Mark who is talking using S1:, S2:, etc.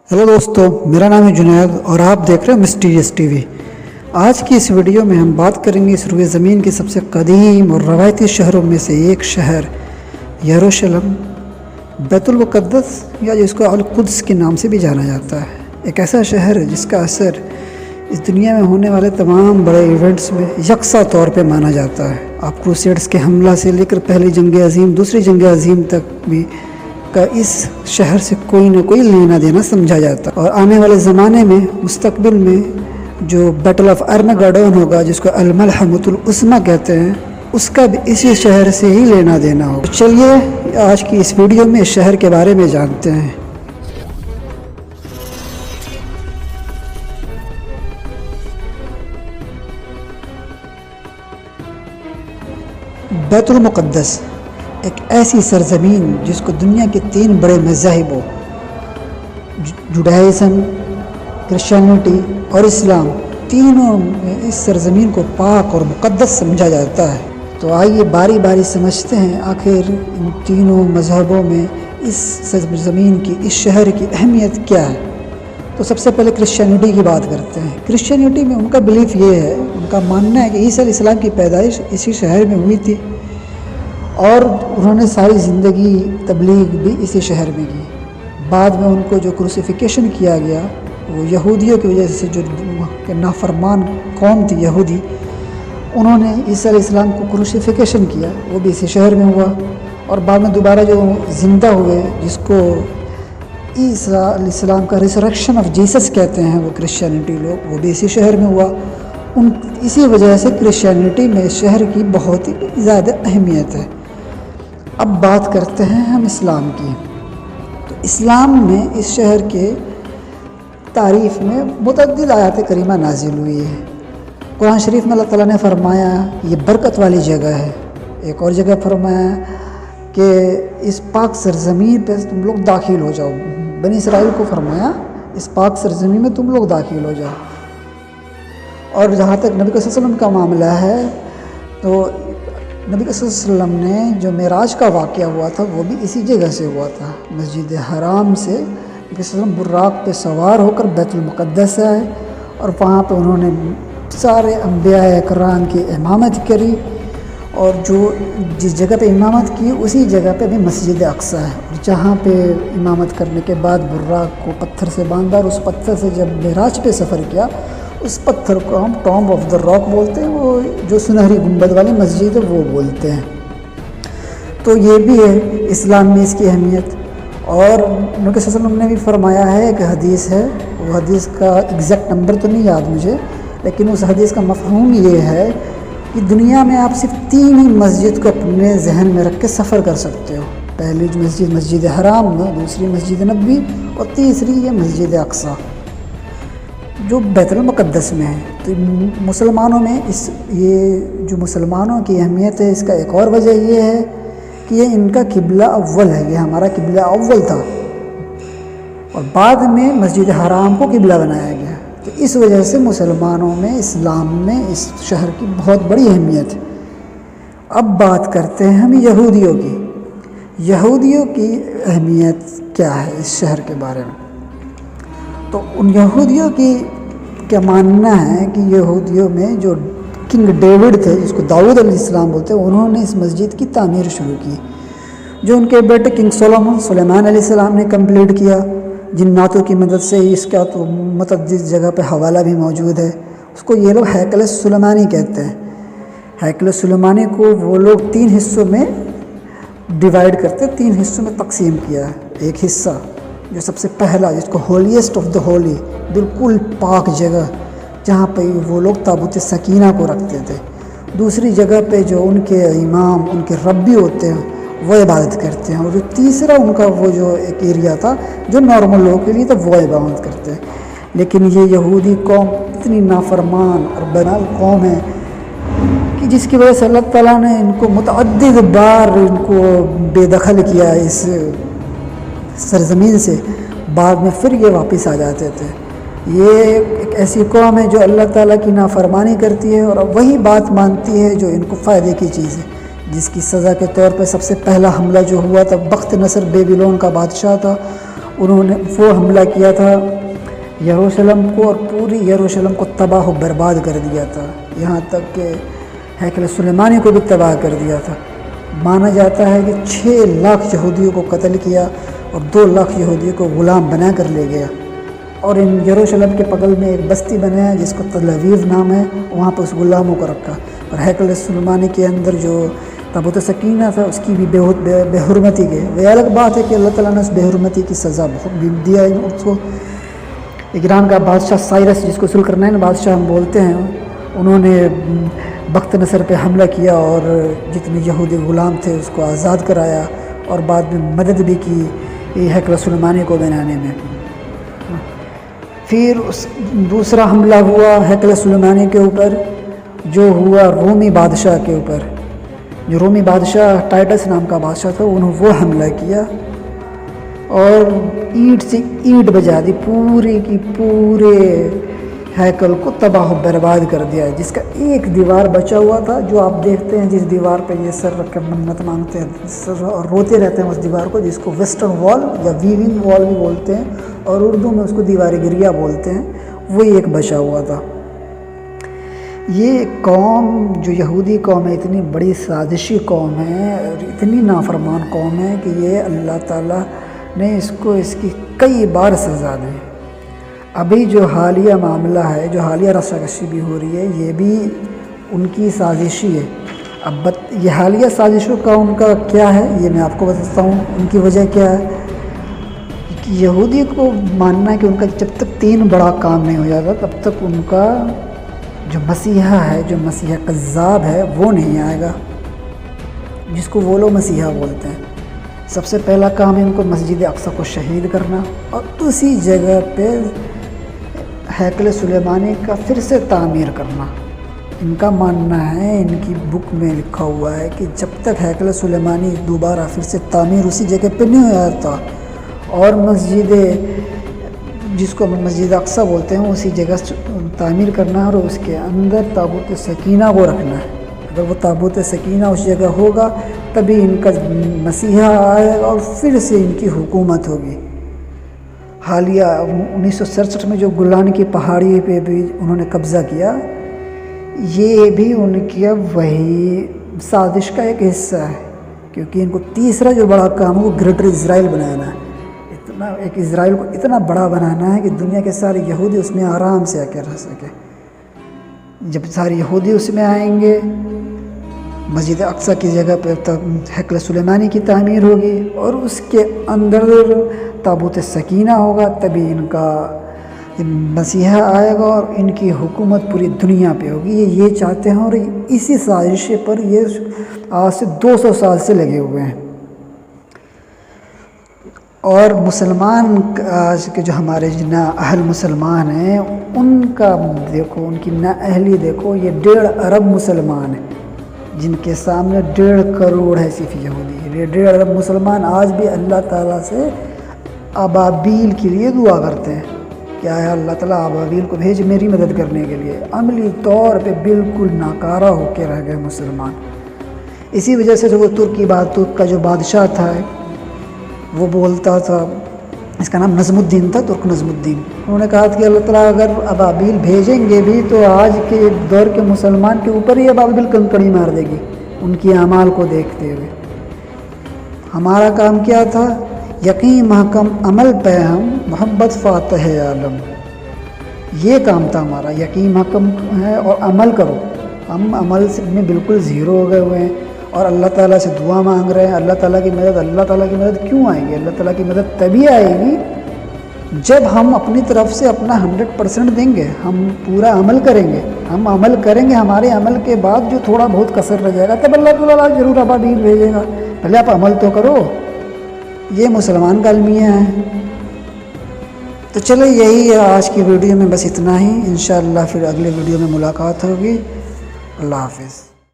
S1: Hello दोस्तों, मेरा नाम है जुनैद और आप देख रहे हो मिस्टीरियस टीवी। आज की इस वीडियो में हम बात करेंगे इस रुए ज़मीन के सबसे कदीम और रवायती शहरों में से एक शहर यरूशलेम, बैतुल मुक़द्दस या जिसको अल कुद्स के नाम से भी जाना जाता है। एक ऐसा शहर है जिसका असर इस दुनिया में होने वाले तमाम बड़े इवेंट्स में यकसा तौर पे माना जाता है। आप क्रूसेड्स के हमला से लेकर पहली जंग अज़ीम, दूसरी जंग अज़ीम तक भी का इस शहर से कोई ना कोई लेना देना समझा जाता है। और आने वाले ज़माने में मुस्तकबिल में जो बैटल ऑफ अर्मगेडोन होगा, जिसको अल-मलहमतुल उस्मा कहते हैं, उसका भी इसी शहर से ही लेना देना होगा। चलिए आज की इस वीडियो में इस शहर के बारे में जानते हैं। बैतुल मुक़द्दस एक ऐसी सरजमीन जिसको दुनिया के 3 बड़े मज़ाहिबों जुडाइज़म, क्रिश्चियनिटी और इस्लाम, तीनों में इस सरजमीन को पाक और मुक़द्दस समझा जाता है। तो आइए बारी बारी समझते हैं आखिर इन तीनों मज़हबों में इस सरजमीन की, इस शहर की अहमियत क्या है। तो सबसे पहले क्रिश्चियनिटी की बात करते हैं। क्रिश्चियनिटी में उनका बिलीफ ये है, उनका मानना है कि ईसा अलैहिस्सलाम की पैदाइश इसी शहर में हुई थी और उन्होंने सारी ज़िंदगी तबलीग भी इसी शहर में की। बाद में उनको जो क्रूसिफिकेशन किया गया वो यहूदियों की वजह से, जो नाफरमान कौम थी यहूदी, उन्होंने ईसा अलैहिस्सलाम को क्रूसिफिकेशन किया, वो भी इसी शहर में हुआ। और बाद में दोबारा जो ज़िंदा हुए, जिसको ईसा अलैहिस्सलाम का रिसरेक्शन ऑफ जीसस कहते हैं वो क्रिश्चियनिटी लोग, वो भी इसी शहर में हुआ। इसी वजह से क्रिश्चियनिटी में इस शहर की बहुत ही ज़्यादा अहमियत है। अब बात करते हैं हम इस्लाम की। तो इस्लाम में इस शहर के तारीफ़ में मुतअद्दिद आयत करीमा नाजिल हुई है। कुरान शरीफ में अल्लाह ताला ने फरमाया ये बरकत वाली जगह है। एक और जगह फरमाया कि इस पाक सरज़मीन पे तुम लोग दाखिल हो जाओ। बनी इसराइल को फरमाया इस पाक सरज़मीन में तुम लोग दाखिल हो जाओ। और जहाँ तक नबी सल्लल्लाहु अलैहि वसल्लम का मामला है, तो नबी सल्लल्लाहु अलैहि वसल्लम ने जो मेराज का वाक़या हुआ था वो भी इसी जगह से हुआ था। मस्जिद हराम से नबी सल्लल्लाहु अलैहि वसल्लम बुर्राक पे सवार होकर बैतुल मुक़द्दस आए और वहाँ पे उन्होंने सारे अंबिया इकराम की इमामत करी। और जो जिस जगह पे इमामत की उसी जगह पे भी मस्जिद अक्सा है। और जहाँ पे इमामत करने के बाद बुर्राक को पत्थर से बांधा और उस पत्थर से जब मेराज पे सफ़र किया, उस पत्थर को हम टॉम्ब ऑफ द रॉक बोलते हैं, वो जो सुनहरी गुंबद वाली मस्जिद है वो बोलते हैं। तो ये भी है इस्लाम में इसकी अहमियत। और नबी सल्लल्लाहु अलैहि वसल्लम ने भी फरमाया है, एक हदीस है, वो हदीस का एग्जैक्ट नंबर तो नहीं याद मुझे, लेकिन उस हदीस का मफ़हूम ये है कि दुनिया में आप सिर्फ 3 ही मस्जिद को अपने जहन में रख के सफ़र कर सकते हो। पहली मस्जिद मस्जिद हराम, दूसरी मस्जिद नबवी और तीसरी ये मस्जिद अक्सा जो बैतुल मुक़द्दस में है। तो मुसलमानों में ये जो मुसलमानों की अहमियत है, इसका एक और वजह ये है कि ये इनका किबला अव्वल है। ये हमारा किबला अव्वल था और बाद में मस्जिद हराम को किबला बनाया गया। तो इस वजह से मुसलमानों में, इस्लाम में इस शहर की बहुत बड़ी अहमियत है। अब बात करते हैं हम यहूदियों की। यहूदियों की अहमियत क्या है इस शहर के बारे में। तो उन यहूदियों की क्या मानना है कि यहूदियों में जो किंग डेविड थे, जिसको दाऊद अलैहिस्सलाम बोलते हैं, उन्होंने इस मस्जिद की तामीर शुरू की, जो उनके बेटे किंग सुलेमान अलैहिस्सलाम ने कंप्लीट किया। जिन्नातों की मदद से इसका तो मुतअद्दिद जगह पे हवाला भी मौजूद है। उसको ये लोग हैकल सुलेमानी कहते हैं। हैकल सुलेमानी को वो लोग 3 हिस्सों में डिवाइड करते, 3 हिस्सों में तकसीम किया है। एक हिस्सा जो सबसे पहला, जिसको होलीएस्ट ऑफ द होली, बिल्कुल पाक जगह, जहाँ पे वो लोग ताबूत सकीना को रखते थे। दूसरी जगह पे जो उनके इमाम, उनके रब्बी होते हैं, वो इबादत करते हैं। और जो तीसरा उनका वो जो एक एरिया था जो नॉर्मल लोगों के लिए, तो वो इबादत करते हैं। लेकिन ये यहूदी कौम इतनी नाफरमान और बनाल कौम है कि जिसकी वजह से अल्लाह ताला ने इनको मुतअद्दिद बार इनको बेदखल किया इस सरज़मीन से। बाद में फिर ये वापस आ जाते थे। ये एक ऐसी कौम है जो अल्लाह ताला की नाफरमानी करती है और वही बात मानती है जो इनको फ़ायदे की चीज़ है। जिसकी सज़ा के तौर पर सबसे पहला हमला जो हुआ था, बख्त नसर बेबीलोन का बादशाह था, انہوں نے وہ حملہ کیا تھا یروشلم کو، اور پوری یروشلم کو تباہ و برباد کر دیا تھا، یہاں تک کہ ہیکل سلیمانی کو بھی تباہ کر دیا تھا۔ مانا جاتا ہے کہ 6 لاکھ یہودیوں کو قتل کیا اور 2 لاکھ یہودیوں کو غلام بنا کر لے گیا، اور ان یروشلم کے بغل میں ایک بستی بنایا جس کو تل ابیب نام ہے، وہاں پر اس غلاموں کو رکھا، اور ہیکل سلیمانی کے اندر جو تابوت سکینہ تھا اس کی بھی بے حرمتی کی۔ وہ الگ بات ہے کہ اللہ تعالیٰ نے اس بے حرمتی کی سزا بہت دیا ہے اس کو۔ ایران کا بادشاہ سائرس، جس کو ذوالقرنین بادشاہ ہم بولتے ہیں، انہوں نے بخت نصر پہ حملہ کیا اور جتنے یہودی غلام تھے اس کو آزاد کرایا، اور بعد میں مدد بھی کی ہیکل سلیمانی کو بنانے میں۔ پھر دوسرا حملہ ہوا ہیکل سلیمانی کے اوپر، جو ہوا رومی بادشاہ کے اوپر، جو رومی بادشاہ ٹائٹس نام کا بادشاہ تھا، انہوں وہ حملہ کیا اور اینٹ سے اینٹ بجا دی، پورے کی پورے ہیکل کو تباہ و برباد کر دیا، جس کا ایک دیوار بچا ہوا تھا، جو آپ دیکھتے ہیں جس دیوار پہ یہ سر رکھ کر منت مانگتے ہیں اور روتے رہتے ہیں اس دیوار کو، جس کو ویسٹرن وال یا ویونگ وال بھی بولتے ہیں، اور اردو میں اس کو دیوار گریا بولتے ہیں، وہی ایک بچا ہوا تھا۔ یہ قوم جو یہودی قوم ہے اتنی بڑی سازشی قوم ہے اور اتنی نافرمان قوم ہے کہ یہ اللہ تعالیٰ نے اس کو اس کی کئی بار سزا دی۔ ابھی جو حالیہ معاملہ ہے، جو حالیہ رسا کشی بھی ہو رہی ہے، یہ بھی ان کی سازشی ہے۔ اب یہ حالیہ سازشوں کا ان کا کیا ہے یہ میں آپ کو بتاتا ہوں۔ ان کی وجہ کیا ہے کہ یہودی کو ماننا ہے کہ ان کا جب تک 3 بڑا کام نہیں ہو جاتا تب تک ان کا جو مسیحا ہے، جو مسیحا کذاب ہے، وہ نہیں آئے گا، جس کو وہ لوگ مسیحا بولتے ہیں۔ سب سے پہلا کام ہے ان کو مسجد اقصی کو شہید کرنا، اور اسی جگہ پہ ہیکل سلیمانی کا پھر سے تعمیر کرنا۔ ان کا ماننا ہے، ان کی بک میں لکھا ہوا ہے کہ جب تک ہیکل سلیمانی دوبارہ پھر سے تعمیر اسی جگہ پہ نہیں ہو جاتا اور مسجد جس کو مسجد اقصی بولتے ہیں اسی جگہ تعمیر کرنا ہے، اور اس کے اندر تابوت سکینہ کو رکھنا ہے۔ اگر وہ تابوت سکینہ اس جگہ ہوگا تبھی ان کا مسیحا آئے گا اور پھر سے ان کی حکومت ہوگی۔ حالیہ 1967 میں جو گولان کی پہاڑی پہ بھی انہوں نے قبضہ کیا، یہ بھی ان کی وہی سازش کا ایک حصہ ہے، کیونکہ ان کو تیسرا جو بڑا کام ہے وہ گریٹر اسرائیل بنانا ہے۔ ایک اسرائیل کو اتنا بڑا بنانا ہے کہ دنیا کے سارے یہودی اس میں آرام سے آ کے رہ سکے۔ جب سارے یہودی اس میں آئیں گے، مسجد اقصی کی جگہ پہ ہیکل سلیمانی کی تعمیر ہوگی اور اس کے اندر تابوت سکینہ ہوگا، تبھی ان کا مسیحا آئے گا اور ان کی حکومت پوری دنیا پہ ہوگی۔ یہ چاہتے ہیں اور اسی سازش پر یہ آج سے 200 سال سے لگے ہوئے ہیں۔ اور مسلمان آج کے جو ہمارے نا اہل مسلمان ہیں، ان کا دیکھو، ان کی نا اہلی دیکھو، یہ 1.5 ارب مسلمان ہیں جن کے سامنے 1.5 کروڑ ہے صرف یہودی۔ یہ 1.5 ارب مسلمان آج بھی اللہ تعالیٰ سے ابابیل کے لیے دعا کرتے ہیں کہ آیا اللہ تعالیٰ ابابیل کو بھیج میری مدد کرنے کے لیے۔ عملی طور پہ بالکل ناکارہ ہو کے رہ گئے مسلمان۔ اسی وجہ سے وہ ترک کا جو بادشاہ تھا وہ بولتا تھا، اس کا نام نظم الدین تھا، ترک نظم الدین۔ انہوں نے کہا کہ اللہ تعالیٰ اگر ابابیل بھیجیں گے بھی تو آج کے دور کے مسلمان کے اوپر ہی ابابیل کنکڑی مار دے گی ان کی اعمال کو دیکھتے ہوئے۔ ہمارا کام کیا تھا؟ یقین محکم عمل پہ ہم محبت فاتح عالم، یہ کام تھا ہمارا۔ یقین محکم ہے اور عمل کرو۔ ہم عمل میں بالکل زیرو ہو گئے ہوئے ہیں اور اللہ تعالیٰ سے دعا مانگ رہے ہیں۔ اللہ تعالیٰ کی مدد، اللہ تعالیٰ کی مدد کیوں آئے گی؟ اللہ تعالیٰ کی مدد تبھی آئے گی جب ہم اپنی طرف سے اپنا 100% دیں گے، ہم پورا عمل کریں گے۔ ہم عمل کریں گے، ہمارے عمل کے بعد جو تھوڑا بہت کثر رہ جائے گا تب اللہ تعالیٰ ضرور ابابیل بھیجے گا۔ پہلے آپ عمل تو کرو۔ یہ مسلمان کا المیہ ہے۔ تو چلو یہی ہے آج کی ویڈیو میں، بس اتنا ہی۔ انشاءاللہ پھر اگلے ویڈیو میں ملاقات ہوگی۔ اللہ حافظ۔